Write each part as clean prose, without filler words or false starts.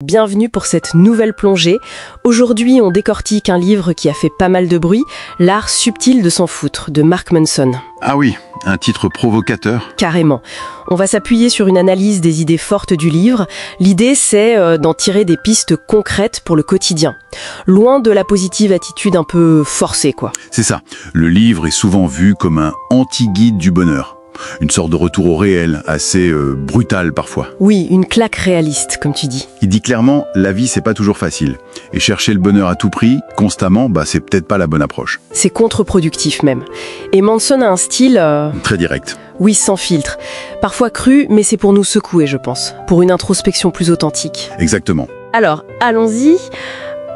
Bienvenue pour cette nouvelle plongée. Aujourd'hui, on décortique un livre qui a fait pas mal de bruit, L'art subtil de s'en foutre, de Mark Manson. Ah oui, un titre provocateur. Carrément. On va s'appuyer sur une analyse des idées fortes du livre. L'idée, c'est d'en tirer des pistes concrètes pour le quotidien. Loin de la positive attitude un peu forcée, quoi. C'est ça. Le livre est souvent vu comme un anti-guide du bonheur. Une sorte de retour au réel, assez brutal parfois. Oui, une claque réaliste, comme tu dis. Il dit clairement, la vie c'est pas toujours facile. Et chercher le bonheur à tout prix, constamment, c'est peut-être pas la bonne approche. C'est contre-productif même. Et Manson a un style... Très direct. Oui, sans filtre. Parfois cru, mais c'est pour nous secouer, je pense. Pour une introspection plus authentique. Exactement. Alors, allons-y.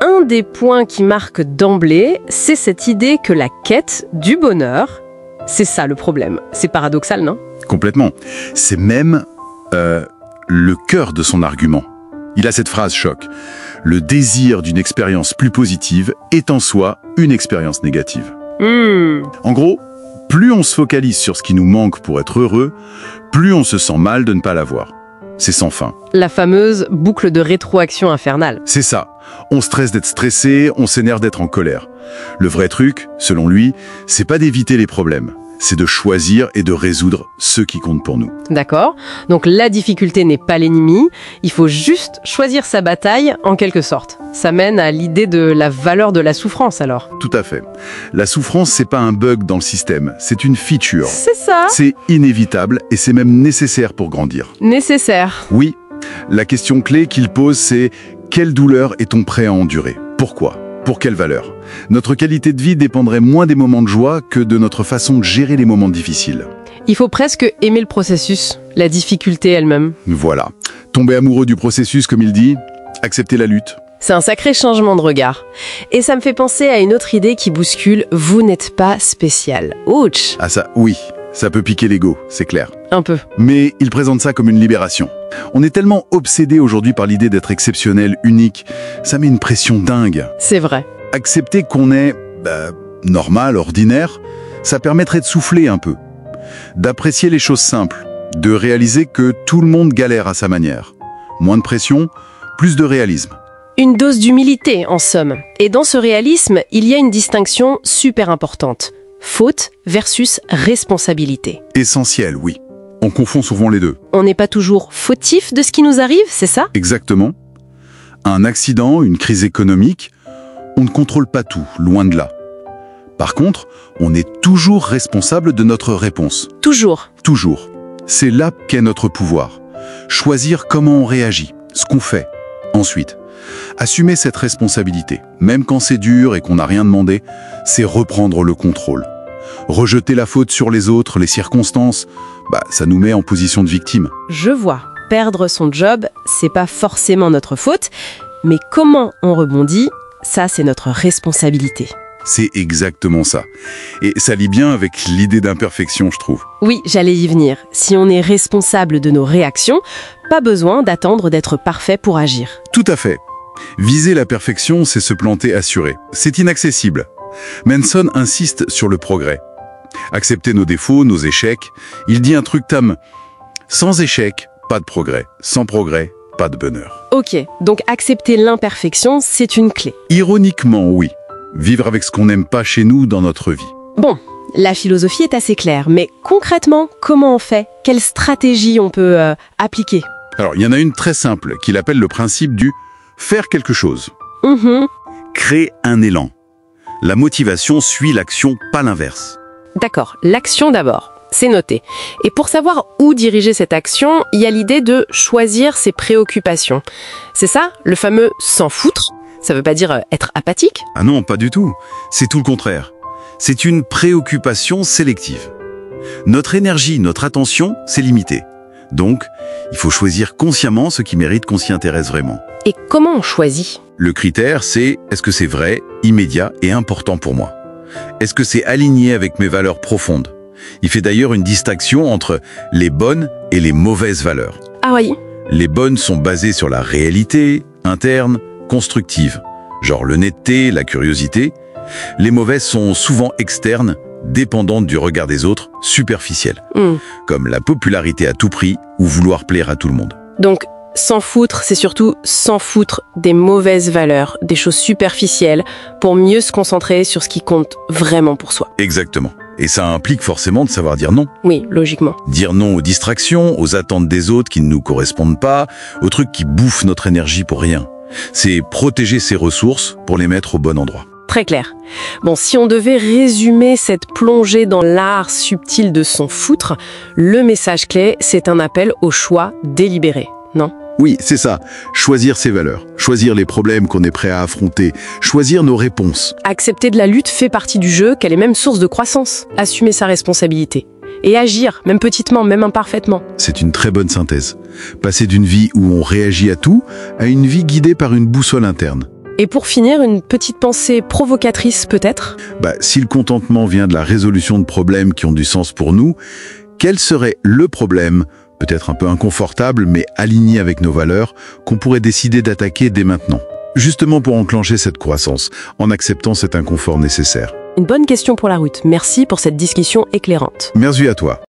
Un des points qui marque d'emblée, c'est cette idée que la quête du bonheur... C'est ça le problème. C'est paradoxal, non? Complètement. C'est même le cœur de son argument. Il a cette phrase choc. Le désir d'une expérience plus positive est en soi une expérience négative. En gros, plus on se focalise sur ce qui nous manque pour être heureux, plus on se sent mal de ne pas l'avoir. C'est sans fin. La fameuse boucle de rétroaction infernale. C'est ça. On stresse d'être stressé, on s'énerve d'être en colère. Le vrai truc, selon lui, c'est pas d'éviter les problèmes, c'est de choisir et de résoudre ceux qui comptent pour nous. D'accord. Donc la difficulté n'est pas l'ennemi, il faut juste choisir sa bataille en quelque sorte. Ça mène à l'idée de la valeur de la souffrance alors. Tout à fait. La souffrance, c'est pas un bug dans le système, c'est une feature. C'est ça. C'est inévitable et c'est même nécessaire pour grandir. Nécessaire. Oui. La question clé qu'il pose, c'est quelle douleur est-on prêt à endurer? Pourquoi? Pour quelle valeur? Notre qualité de vie dépendrait moins des moments de joie que de notre façon de gérer les moments difficiles. Il faut presque aimer le processus, la difficulté elle-même. Voilà. Tomber amoureux du processus, comme il dit, accepter la lutte. C'est un sacré changement de regard. Et ça me fait penser à une autre idée qui bouscule « Vous n'êtes pas spécial ». Ouch! Ah ça, oui. Ça peut piquer l'ego, c'est clair. Un peu. Mais il présente ça comme une libération. On est tellement obsédé aujourd'hui par l'idée d'être exceptionnel, unique. Ça met une pression dingue. C'est vrai. Accepter qu'on est normal, ordinaire, ça permettrait de souffler un peu. D'apprécier les choses simples. De réaliser que tout le monde galère à sa manière. Moins de pression, plus de réalisme. Une dose d'humilité, en somme. Et dans ce réalisme, il y a une distinction super importante. Faute versus responsabilité. Essentiel, oui. On confond souvent les deux. On n'est pas toujours fautif de ce qui nous arrive, c'est ça? Exactement. Un accident, une crise économique, on ne contrôle pas tout, loin de là. Par contre, on est toujours responsable de notre réponse. Toujours. Toujours. C'est là qu'est notre pouvoir. Choisir comment on réagit, ce qu'on fait. Ensuite, assumer cette responsabilité, même quand c'est dur et qu'on n'a rien demandé, c'est reprendre le contrôle. Rejeter la faute sur les autres, les circonstances, ça nous met en position de victime. Je vois. Perdre son job, c'est pas forcément notre faute, mais comment on rebondit, ça c'est notre responsabilité. C'est exactement ça. Et ça lie bien avec l'idée d'imperfection, je trouve. Oui, j'allais y venir. Si on est responsable de nos réactions, pas besoin d'attendre d'être parfait pour agir. Tout à fait. Viser la perfection, c'est se planter assuré. C'est inaccessible. Manson insiste sur le progrès. Accepter nos défauts, nos échecs. Il dit un truc tam. Sans échec, pas de progrès. Sans progrès, pas de bonheur. Ok, donc accepter l'imperfection, c'est une clé. Ironiquement, oui. Vivre avec ce qu'on n'aime pas chez nous dans notre vie. Bon, la philosophie est assez claire, mais concrètement, comment on fait? Quelle stratégie on peut appliquer? Alors, il y en a une très simple, qu'il appelle le principe du « faire quelque chose ». Créer un élan. La motivation suit l'action, pas l'inverse. D'accord, l'action d'abord, c'est noté. Et pour savoir où diriger cette action, il y a l'idée de choisir ses préoccupations. C'est ça, le fameux « s'en foutre ». Ça veut pas dire être apathique? Ah non, pas du tout. C'est tout le contraire. C'est une préoccupation sélective. Notre énergie, notre attention, c'est limité. Donc, il faut choisir consciemment ce qui mérite qu'on s'y intéresse vraiment. Et comment on choisit? Le critère, c'est est-ce que c'est vrai, immédiat et important pour moi? Est-ce que c'est aligné avec mes valeurs profondes? Il fait d'ailleurs une distinction entre les bonnes et les mauvaises valeurs. Ah oui. Les bonnes sont basées sur la réalité, interne, constructive, genre l'honnêteté, la curiosité. Les mauvaises sont souvent externes, dépendantes du regard des autres, superficielles, comme la popularité à tout prix ou vouloir plaire à tout le monde. Donc, S'en foutre, c'est surtout s'en foutre des mauvaises valeurs, des choses superficielles, pour mieux se concentrer sur ce qui compte vraiment pour soi. Exactement. Et ça implique forcément de savoir dire non. Oui, logiquement. Dire non aux distractions, aux attentes des autres qui ne nous correspondent pas, aux trucs qui bouffent notre énergie pour rien. C'est protéger ses ressources pour les mettre au bon endroit. Très clair. Bon, si on devait résumer cette plongée dans l'art subtil de s'en foutre, le message clé, c'est un appel au choix délibéré, non ? Oui, c'est ça. Choisir ses valeurs, choisir les problèmes qu'on est prêt à affronter, choisir nos réponses. Accepter de la lutte fait partie du jeu, qu'elle est même source de croissance. Assumer sa responsabilité. Et agir, même petitement, même imparfaitement. C'est une très bonne synthèse. Passer d'une vie où on réagit à tout, à une vie guidée par une boussole interne. Et pour finir, une petite pensée provocatrice peut-être ? Si le contentement vient de la résolution de problèmes qui ont du sens pour nous, quel serait le problème, peut-être un peu inconfortable, mais aligné avec nos valeurs, qu'on pourrait décider d'attaquer dès maintenant, justement pour enclencher cette croissance, en acceptant cet inconfort nécessaire? Une bonne question pour la route. Merci pour cette discussion éclairante. Merci à toi.